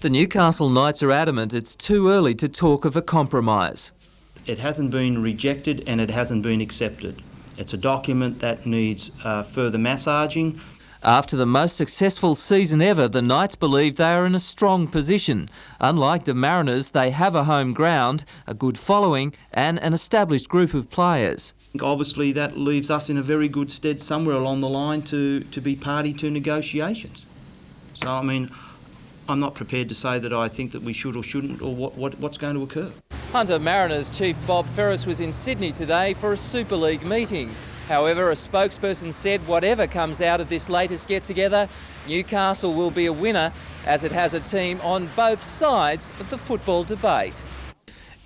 The Newcastle Knights are adamant it's too early to talk of a compromise. It hasn't been rejected and it hasn't been accepted. It's a document that needs further massaging. After the most successful season ever, the Knights believe they are in a strong position. Unlike the Mariners, they have a home ground, a good following and an established group of players. Obviously that leaves us in a very good stead somewhere along the line to be party to negotiations. So, I mean, I'm not prepared to say that I think that we should or shouldn't or what's going to occur. Hunter Mariners chief Bob Ferris was in Sydney today for a Super League meeting. However, a spokesperson said whatever comes out of this latest get-together, Newcastle will be a winner as it has a team on both sides of the football debate.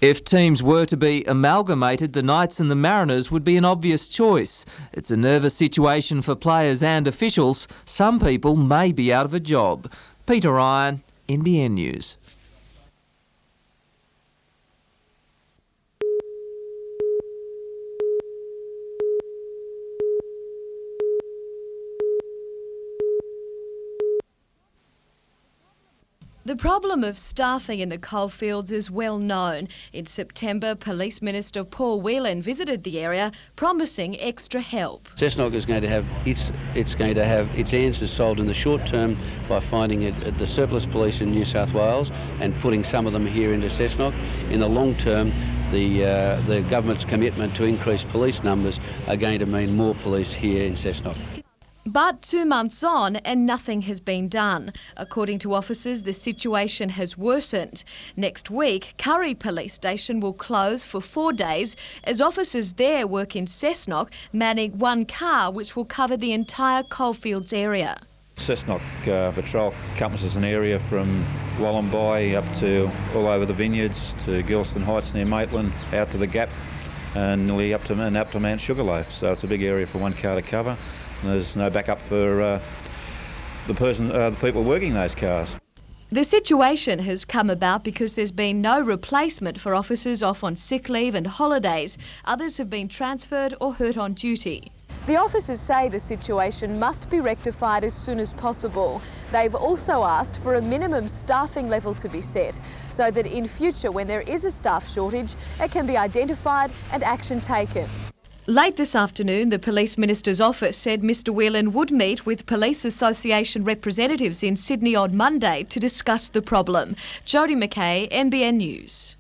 If teams were to be amalgamated, the Knights and the Mariners would be an obvious choice. It's a nervous situation for players and officials. Some people may be out of a job. Peter Ryan, NBN News. The problem of staffing in the coalfields is well known. In September, Police Minister Paul Whelan visited the area, promising extra help. Cessnock is going to have its answers solved in the short term by finding the surplus police in New South Wales and putting some of them here into Cessnock. In the long term, the government's commitment to increase police numbers are going to mean more police here in Cessnock. But 2 months on and nothing has been done. According to officers, the situation has worsened. Next week, Curry Police Station will close for 4 days as officers there work in Cessnock, manning one car which will cover the entire coalfields area. Cessnock patrol encompasses an area from Wallumbye up to all over the vineyards to Gilston Heights near Maitland, out to the Gap and nearly up to Mount Sugarloaf. So it's a big area for one car to cover. And there's no backup for the people working those cars. The situation has come about because there's been no replacement for officers off on sick leave and holidays. Others have been transferred or hurt on duty. The officers say the situation must be rectified as soon as possible. They've also asked for a minimum staffing level to be set so that in future, when there is a staff shortage, it can be identified and action taken. Late this afternoon, the Police Minister's office said Mr Whelan would meet with Police Association representatives in Sydney on Monday to discuss the problem. Jodie McKay, NBN News.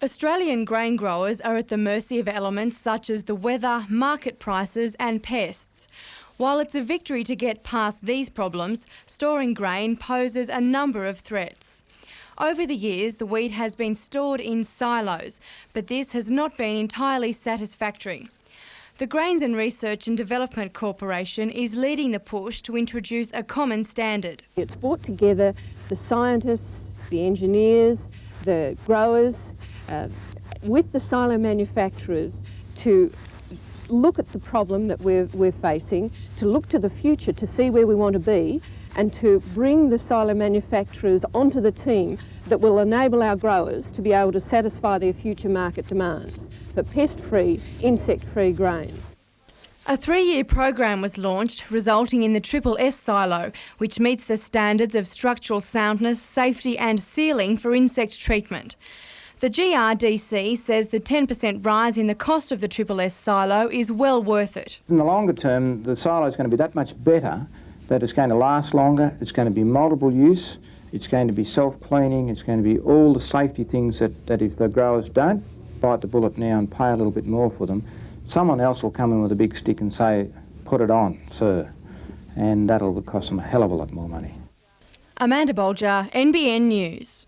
Australian grain growers are at the mercy of elements such as the weather, market prices and pests. While it's a victory to get past these problems, storing grain poses a number of threats. Over the years, the wheat has been stored in silos, but this has not been entirely satisfactory. The Grains and Research and Development Corporation is leading the push to introduce a common standard. It's brought together the scientists, the engineers, the growers, with the silo manufacturers to look at the problem that we're facing, to look to the future to see where we want to be, and to bring the silo manufacturers onto the team that will enable our growers to be able to satisfy their future market demands for pest-free, insect-free grain. A 3-year program was launched, resulting in the Triple S silo, which meets the standards of structural soundness, safety and sealing for insect treatment. The GRDC says the 10% rise in the cost of the Triple S silo is well worth it. In the longer term, the silo is going to be that much better that it's going to last longer, it's going to be multiple use, it's going to be self-cleaning, it's going to be all the safety things that if the growers don't bite the bullet now and pay a little bit more for them, someone else will come in with a big stick and say, put it on, sir, and that'll cost them a hell of a lot more money. Amanda Bolger, NBN News.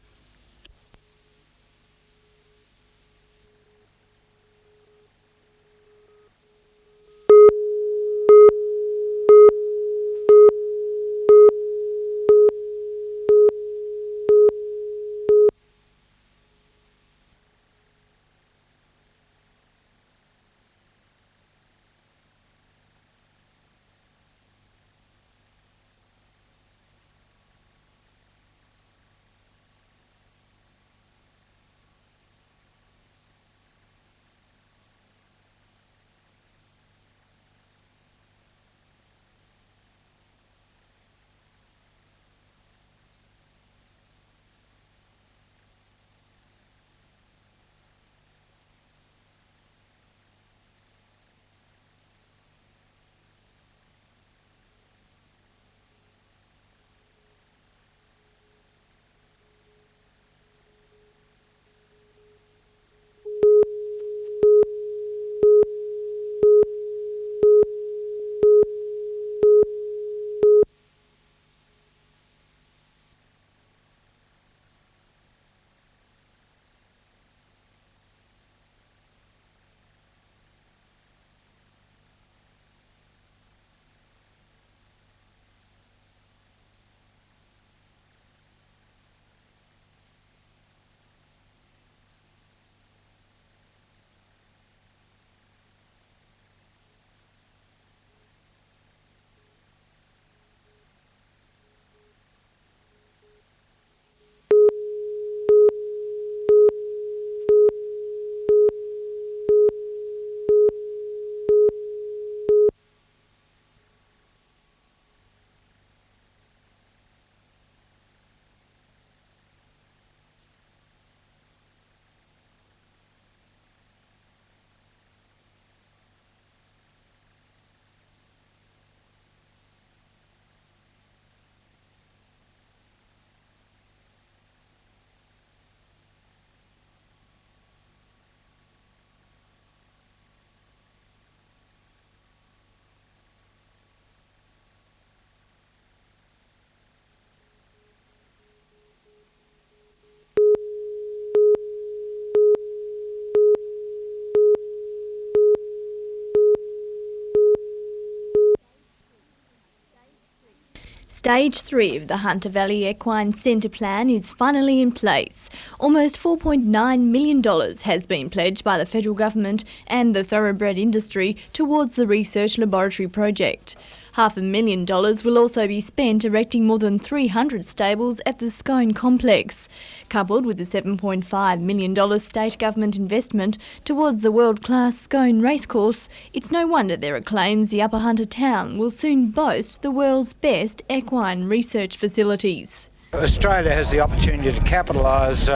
Stage 3 of the Hunter Valley Equine Centre plan is finally in place. Almost $4.9 million has been pledged by the federal government and the thoroughbred industry towards the research laboratory project. $500,000 will also be spent erecting more than 300 stables at the Scone complex. Coupled with the $7.5 million state government investment towards the world-class Scone racecourse, it's no wonder there are claims the Upper Hunter town will soon boast the world's best equine research facilities. Australia has the opportunity to capitalise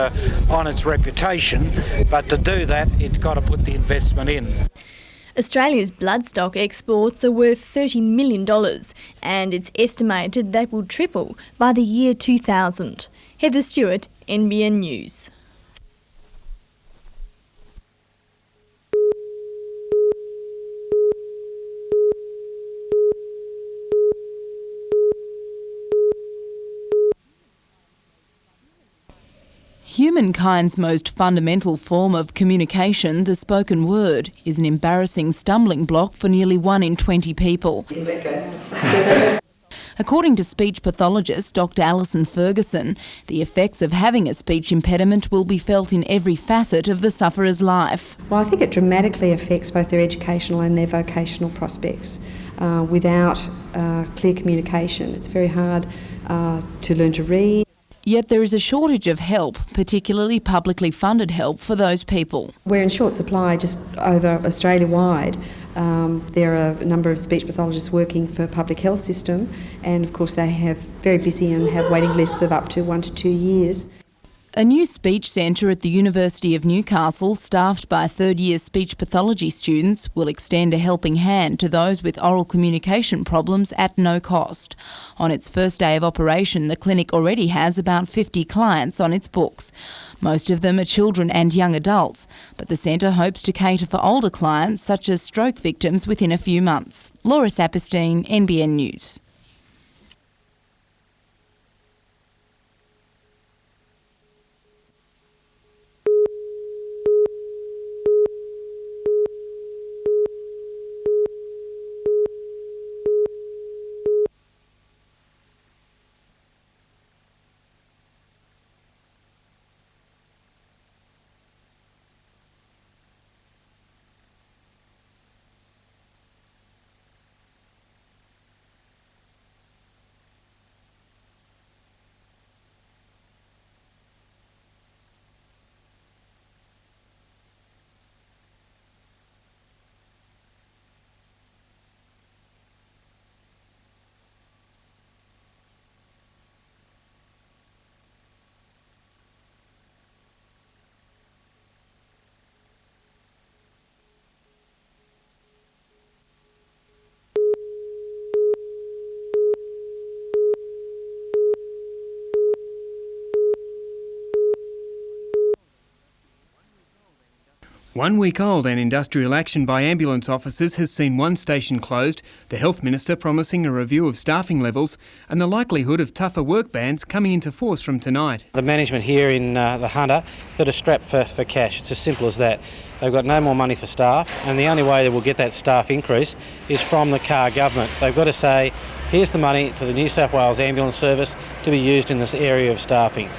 on its reputation, but to do that it's got to put the investment in. Australia's bloodstock exports are worth $30 million and it's estimated they will triple by the year 2000. Heather Stewart, NBN News. Humankind's most fundamental form of communication, the spoken word, is an embarrassing stumbling block for nearly 1 in 20 people. According to speech pathologist Dr. Alison Ferguson, the effects of having a speech impediment will be felt in every facet of the sufferer's life. Well, I think it dramatically affects both their educational and their vocational prospects. Without clear communication, it's very hard to learn to read. Yet there is a shortage of help, particularly publicly funded help for those people. We're in short supply just over Australia-wide. There are a number of speech pathologists working for public health system, and of course they have very busy and have waiting lists of up to 1 to 2 years. A new speech centre at the University of Newcastle, staffed by third-year speech pathology students, will extend a helping hand to those with oral communication problems at no cost. On its first day of operation, the clinic already has about 50 clients on its books. Most of them are children and young adults, but the centre hopes to cater for older clients such as stroke victims within a few months. Laura Saperstein, NBN News. One week old and industrial action by ambulance officers has seen one station closed, the Health Minister promising a review of staffing levels and the likelihood of tougher work bans coming into force from tonight. The management here in the Hunter that are strapped for cash. It's as simple as that. They've got no more money for staff, and the only way they will get that staff increase is from the Carr government. They've got to say, here's the money to the New South Wales Ambulance Service to be used in this area of staffing.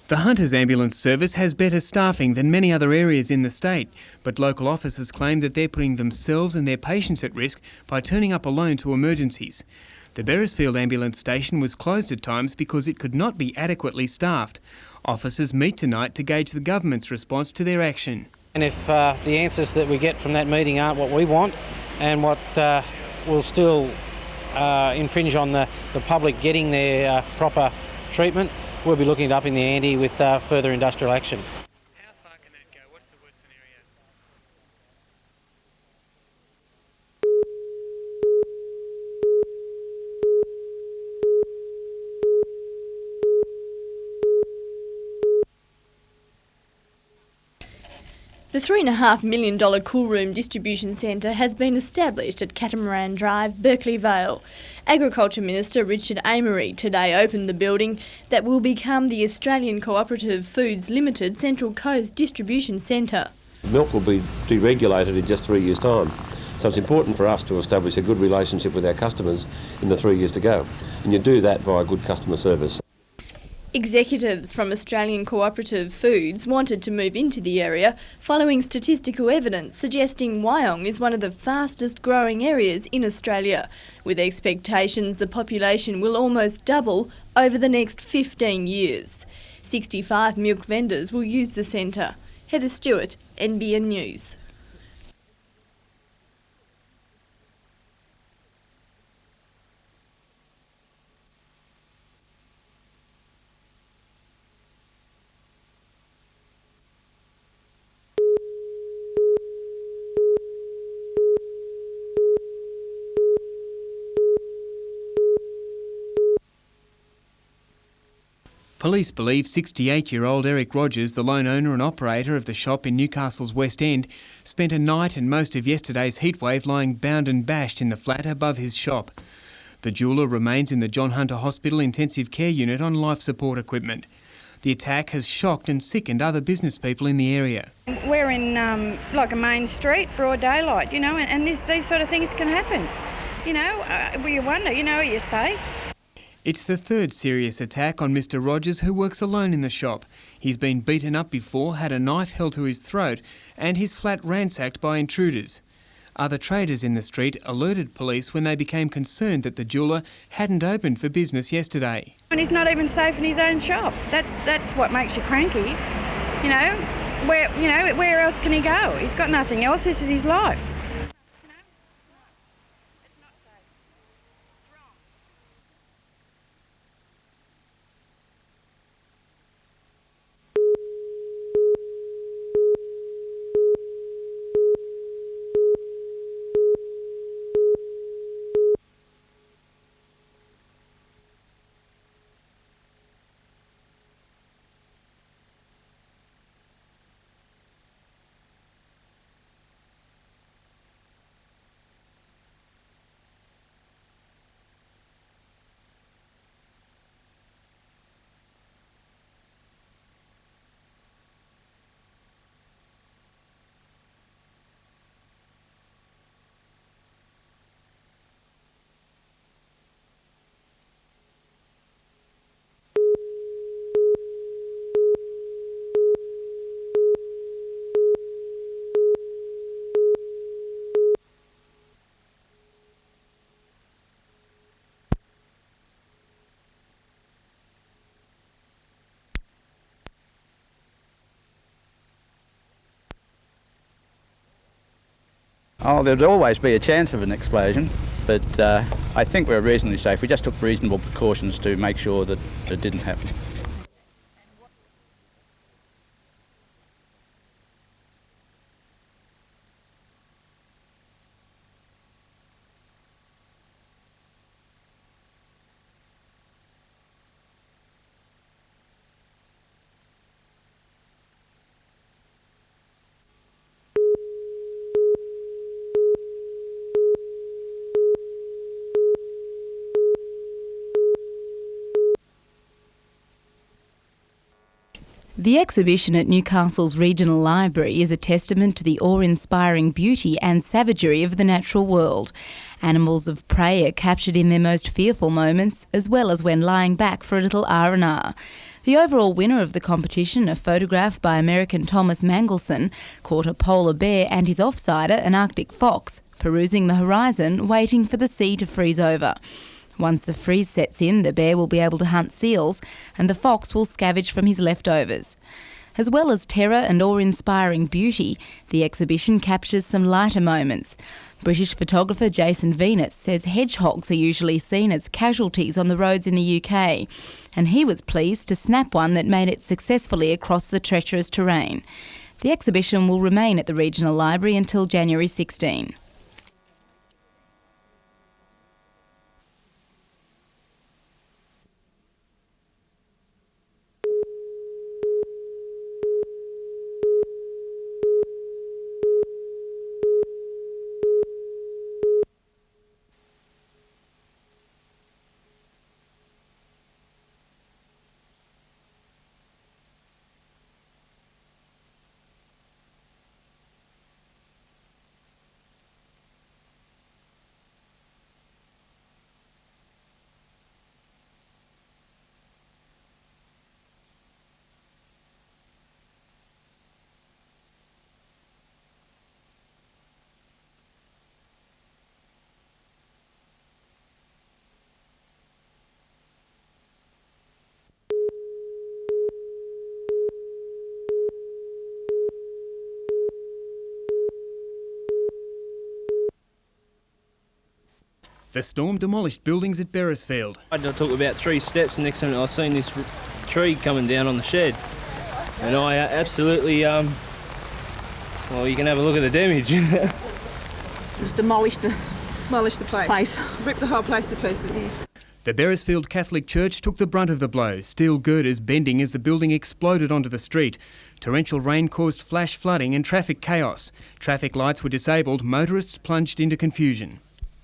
The Hunter's ambulance service has better staffing than many other areas in the state, but local officers claim that they're putting themselves and their patients at risk by turning up alone to emergencies. The Beresfield ambulance station was closed at times because it could not be adequately staffed. Officers meet tonight to gauge the government's response to their action. And if the answers that we get from that meeting aren't what we want and what will still infringe on the public getting their proper treatment, we'll be looking it up in the ante with further industrial action. How far can that go? What's the worst scenario? The $3.5 million cool room distribution centre has been established at Catamaran Drive, Berkeley Vale. Agriculture Minister Richard Amery today opened the building that will become the Australian Cooperative Foods Limited Central Coast Distribution Centre. Milk will be deregulated in just 3 years' time. So it's important for us to establish a good relationship with our customers in the 3 years to go. and you do that via good customer service. Executives from Australian Cooperative Foods wanted to move into the area following statistical evidence suggesting Wyong is one of the fastest growing areas in Australia, with expectations the population will almost double over the next 15 years. 65 milk vendors will use the centre. Heather Stewart, NBN News. Police believe 68-year-old Eric Rogers, the lone owner and operator of the shop in Newcastle's West End, spent a night and most of yesterday's heatwave lying bound and bashed in the flat above his shop. The jeweller remains in the John Hunter Hospital intensive care unit on life support equipment. The attack has shocked and sickened other business people in the area. We're in like a main street, broad daylight, and these sort of things can happen. We wonder, are you safe? It's the third serious attack on Mr. Rogers, who works alone in the shop. He's been beaten up before, had a knife held to his throat, and his flat ransacked by intruders. Other traders in the street alerted police when they became concerned that the jeweller hadn't opened for business yesterday. And he's not even safe in his own shop. That's what makes you cranky. Where else can he go? He's got nothing else. This is his life. Oh, there'd always be a chance of an explosion, but I think we're reasonably safe. We just took reasonable precautions to make sure that it didn't happen. The exhibition at Newcastle's Regional Library is a testament to the awe-inspiring beauty and savagery of the natural world. Animals of prey are captured in their most fearful moments, as well as when lying back for a little R&R. The overall winner of the competition, a photograph by American Thomas Mangelson, caught a polar bear and his offsider, an Arctic fox, perusing the horizon, waiting for the sea to freeze over. Once the freeze sets in, the bear will be able to hunt seals and the fox will scavenge from his leftovers. As well as terror and awe-inspiring beauty, the exhibition captures some lighter moments. British photographer Jason Venus says hedgehogs are usually seen as casualties on the roads in the UK, and he was pleased to snap one that made it successfully across the treacherous terrain. The exhibition will remain at the Regional Library until January 16. The storm demolished buildings at Beresfield. I took about 3 steps, and next thing I seen this tree coming down on the shed. And I absolutely, well, you can have a look at the damage. Just demolished the place. Ripped the whole place to pieces. Yeah. The Beresfield Catholic Church took the brunt of the blow, steel girders bending as the building exploded onto the street. Torrential rain caused flash flooding and traffic chaos. Traffic lights were disabled, motorists plunged into confusion.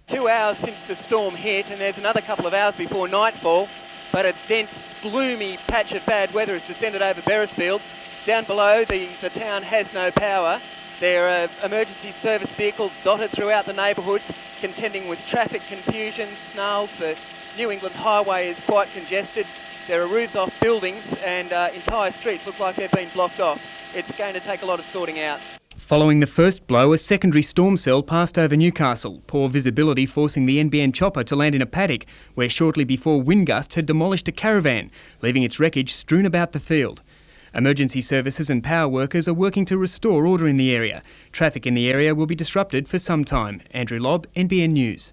2 hours since the storm hit, and there's another couple of hours before nightfall, but a dense, gloomy patch of bad weather has descended over Beresfield. Down below, the town has no power. There are emergency service vehicles dotted throughout the neighbourhoods, contending with traffic confusion, snarls. The New England Highway is quite congested. There are roofs off buildings, and entire streets look like they've been blocked off. It's going to take a lot of sorting out. Following the first blow, a secondary storm cell passed over Newcastle, poor visibility forcing the NBN chopper to land in a paddock, where shortly before wind gusts had demolished a caravan, leaving its wreckage strewn about the field. Emergency services and power workers are working to restore order in the area. Traffic in the area will be disrupted for some time. Andrew Lobb, NBN News.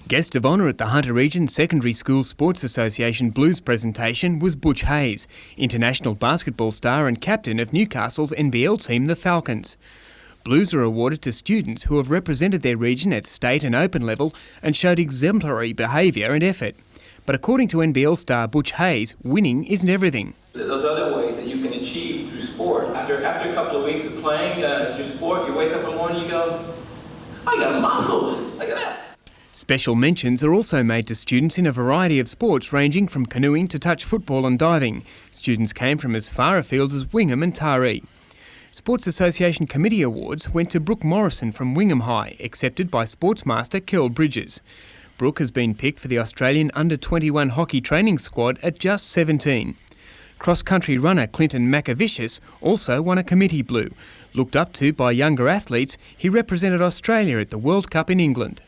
Guest of honour at the Hunter Region Secondary School Sports Association Blues presentation was Butch Hayes, international basketball star and captain of Newcastle's NBL team, the Falcons. Blues are awarded to students who have represented their region at state and open level and showed exemplary behaviour and effort. But according to NBL star Butch Hayes, winning isn't everything. There's other ways that you can achieve through sport. After a couple of weeks of playing your sport, you wake up in the morning and you go, I got muscles, look at that. Special mentions are also made to students in a variety of sports ranging from canoeing to touch football and diving. Students came from as far afield as Wingham and Taree. Sports Association Committee Awards went to Brooke Morrison from Wingham High, accepted by Sportsmaster Kel Bridges. Brooke has been picked for the Australian Under-21 hockey training squad at just 17. Cross-country runner Clinton Macavicius also won a committee blue. Looked up to by younger athletes, he represented Australia at the World Cup in England.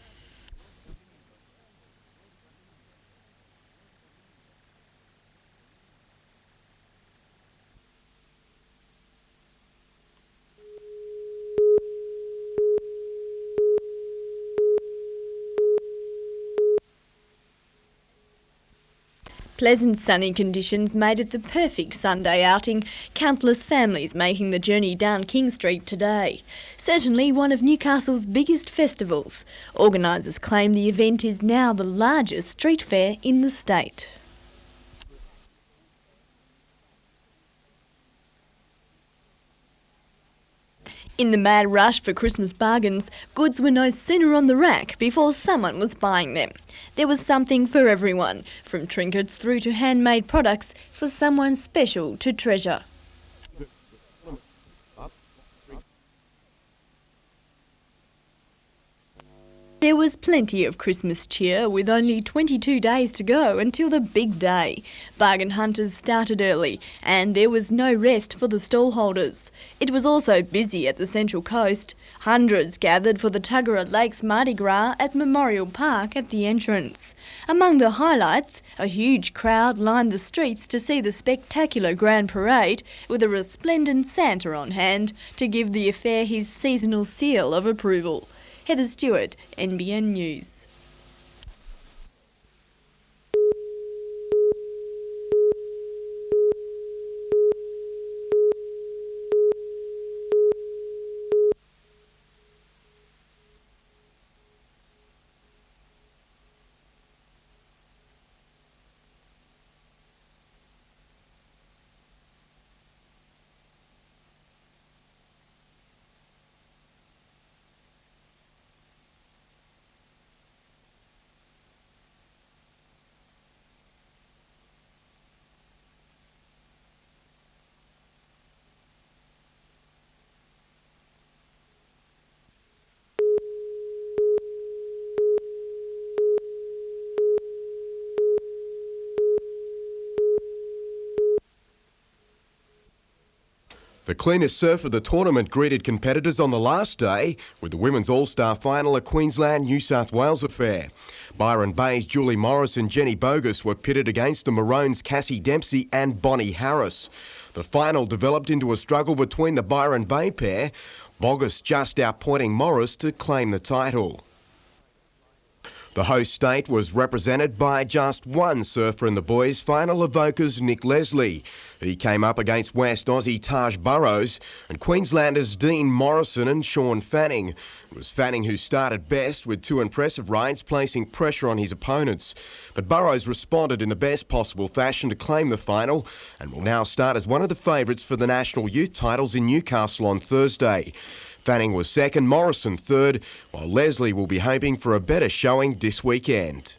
Pleasant sunny conditions made it the perfect Sunday outing, countless families making the journey down King Street today. Certainly one of Newcastle's biggest festivals. Organisers claim the event is now the largest street fair in the state. In the mad rush for Christmas bargains, goods were no sooner on the rack before someone was buying them. There was something for everyone, from trinkets through to handmade products for someone special to treasure. There was plenty of Christmas cheer with only 22 days to go until the big day. Bargain hunters started early and there was no rest for the stallholders. It was also busy at the Central Coast. Hundreds gathered for the Tuggerah Lakes Mardi Gras at Memorial Park at the entrance. Among the highlights, a huge crowd lined the streets to see the spectacular Grand Parade with a resplendent Santa on hand to give the affair his seasonal seal of approval. Heather Stewart, NBN News. The cleanest surf of the tournament greeted competitors on the last day with the Women's All-Star Final at Queensland-New South Wales affair. Byron Bay's Julie Morris and Jenny Bogus were pitted against the Maroons' Cassie Dempsey and Bonnie Harris. The final developed into a struggle between the Byron Bay pair, Bogus just outpointing Morris to claim the title. The host state was represented by just one surfer in the boys' final, Avoca's Nick Leslie. He came up against West Aussie Taj Burrows and Queenslanders Dean Morrison and Sean Fanning. It was Fanning who started best with two impressive rides, placing pressure on his opponents. But Burrows responded in the best possible fashion to claim the final and will now start as one of the favourites for the national youth titles in Newcastle on Thursday. Fanning was second, Morrison third, while Leslie will be hoping for a better showing this weekend.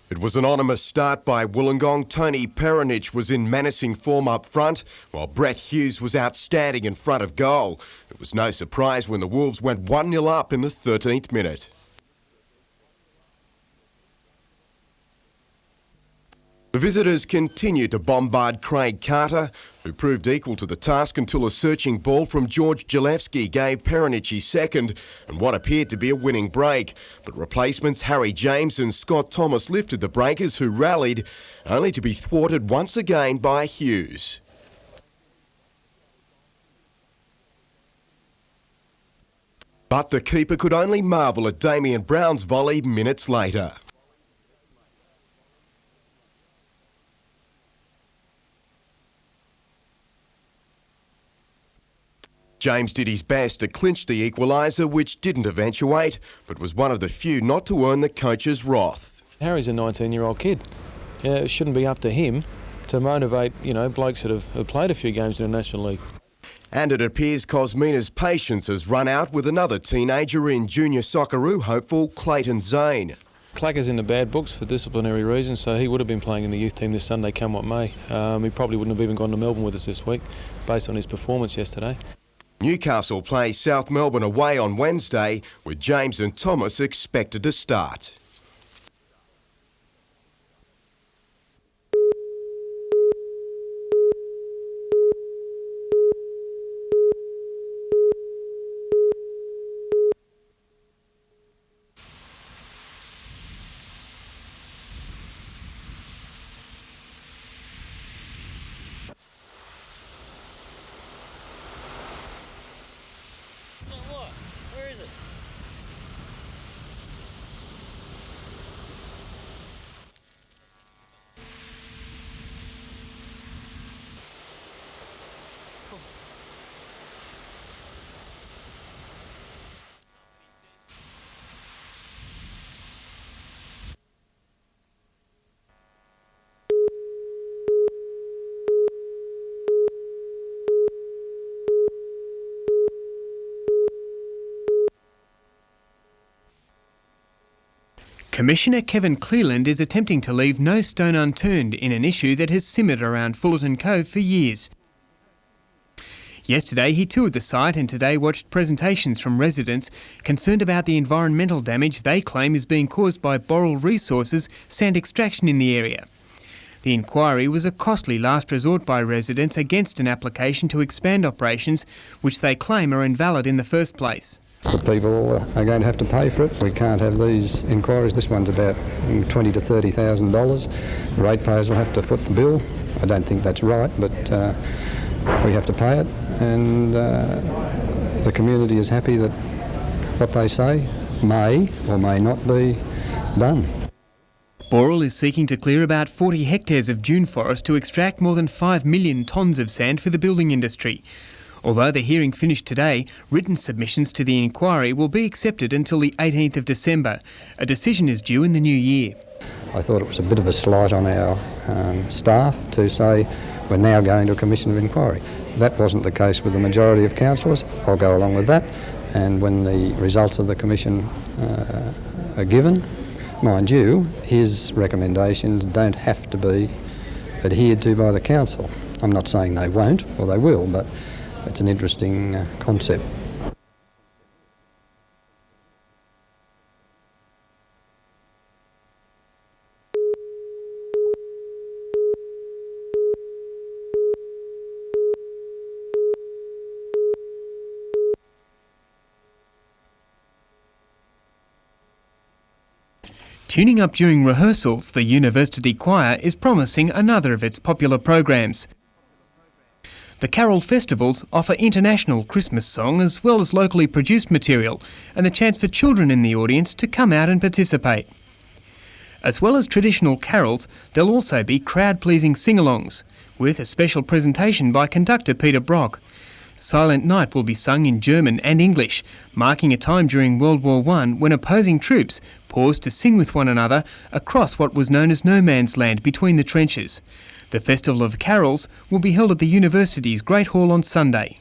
It was an anonymous start by Wollongong. Tony Peronich was in menacing form up front, while Brett Hughes was outstanding in front of goal. It was no surprise when the Wolves went 1-0 up in the 13th minute. The visitors continued to bombard Craig Carter, who proved equal to the task until a searching ball from George Jalewski gave Peronich his second and what appeared to be a winning break. But replacements Harry James and Scott Thomas lifted the breakers, who rallied, only to be thwarted once again by Hughes. But the keeper could only marvel at Damien Brown's volley minutes later. James did his best to clinch the equaliser, which didn't eventuate, but was one of the few not to earn the coach's wrath. Harry's a 19-year-old kid. Yeah, it shouldn't be up to him to motivate, blokes that have played a few games in the National League. And it appears Cosmina's patience has run out with another teenager in junior Socceroo hopeful Clayton Zane. Clacker's in the bad books for disciplinary reasons, so he would have been playing in the youth team this Sunday, come what may. He probably wouldn't have even gone to Melbourne with us this week, based on his performance yesterday. Newcastle plays South Melbourne away on Wednesday, with James and Thomas expected to start. Where is it? Commissioner Kevin Cleland is attempting to leave no stone unturned in an issue that has simmered around Fullerton Cove for years. Yesterday he toured the site and today watched presentations from residents concerned about the environmental damage they claim is being caused by Boral Resources sand extraction in the area. The inquiry was a costly last resort by residents against an application to expand operations which they claim are invalid in the first place. The people are going to have to pay for it. We can't have these inquiries. This one's about $20,000 to $30,000. The ratepayers will have to foot the bill. I don't think that's right, but we have to pay it, and the community is happy that what they say may or may not be done. Boral is seeking to clear about 40 hectares of dune forest to extract more than 5 million tonnes of sand for the building industry. Although the hearing finished today, written submissions to the inquiry will be accepted until the 18th of December. A decision is due in the new year. I thought it was a bit of a slight on our staff to say we're now going to a commission of inquiry. That wasn't the case with the majority of councillors. I'll go along with that, and when the results of the commission are given, mind you, his recommendations don't have to be adhered to by the council. I'm not saying they won't, or they will, but it's an interesting concept. Tuning up during rehearsals, the University Choir is promising another of its popular programs. The Carol Festivals offer international Christmas song as well as locally produced material and the chance for children in the audience to come out and participate. As well as traditional carols, there'll also be crowd-pleasing sing-alongs, with a special presentation by conductor Peter Brock. Silent Night will be sung in German and English, marking a time during World War I when opposing troops paused to sing with one another across what was known as no man's land between the trenches. The Festival of Carols will be held at the university's Great Hall on Sunday.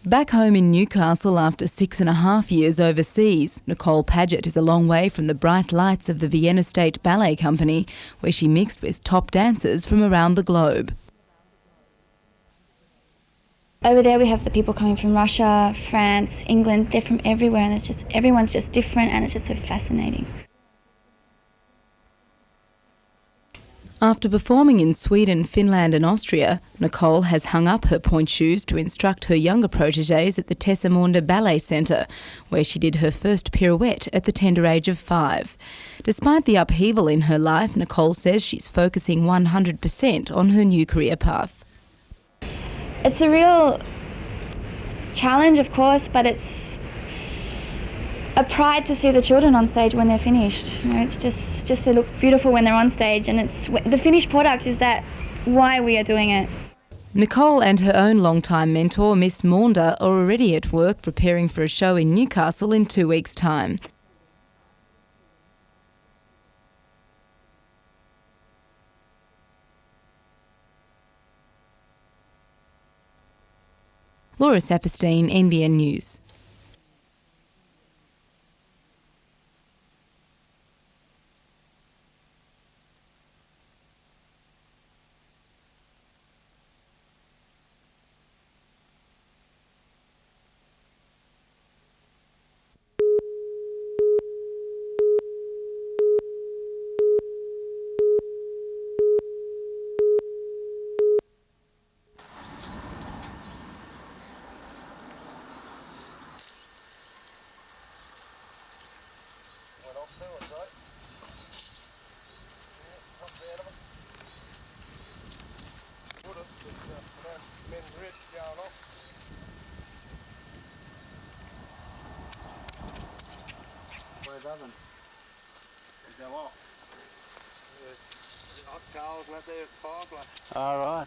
Back home in Newcastle after 6.5 years overseas, Nicole Paget is a long way from the bright lights of the Vienna State Ballet Company, where she mixed with top dancers from around the globe. Over there we have the people coming from Russia, France, England. They're from everywhere, and everyone's just different, and it's just so fascinating. After performing in Sweden, Finland and Austria, Nicole has hung up her pointe shoes to instruct her younger protégés at the Tessamunda Ballet Centre, where she did her first pirouette at the tender age of 5. Despite the upheaval in her life, Nicole says she's focusing 100% on her new career path. It's a real challenge, of course, but it's a pride to see the children on stage when they're finished. You know, it's just they look beautiful when they're on stage, and it's the finished product is that why we are doing it. Nicole and her own long-time mentor, Miss Maunder, are already at work preparing for a show in Newcastle in 2 weeks' time. Laura Saperstein, NBN News. microwave oven. Go off. Hot coals left there at the fireplace. All right.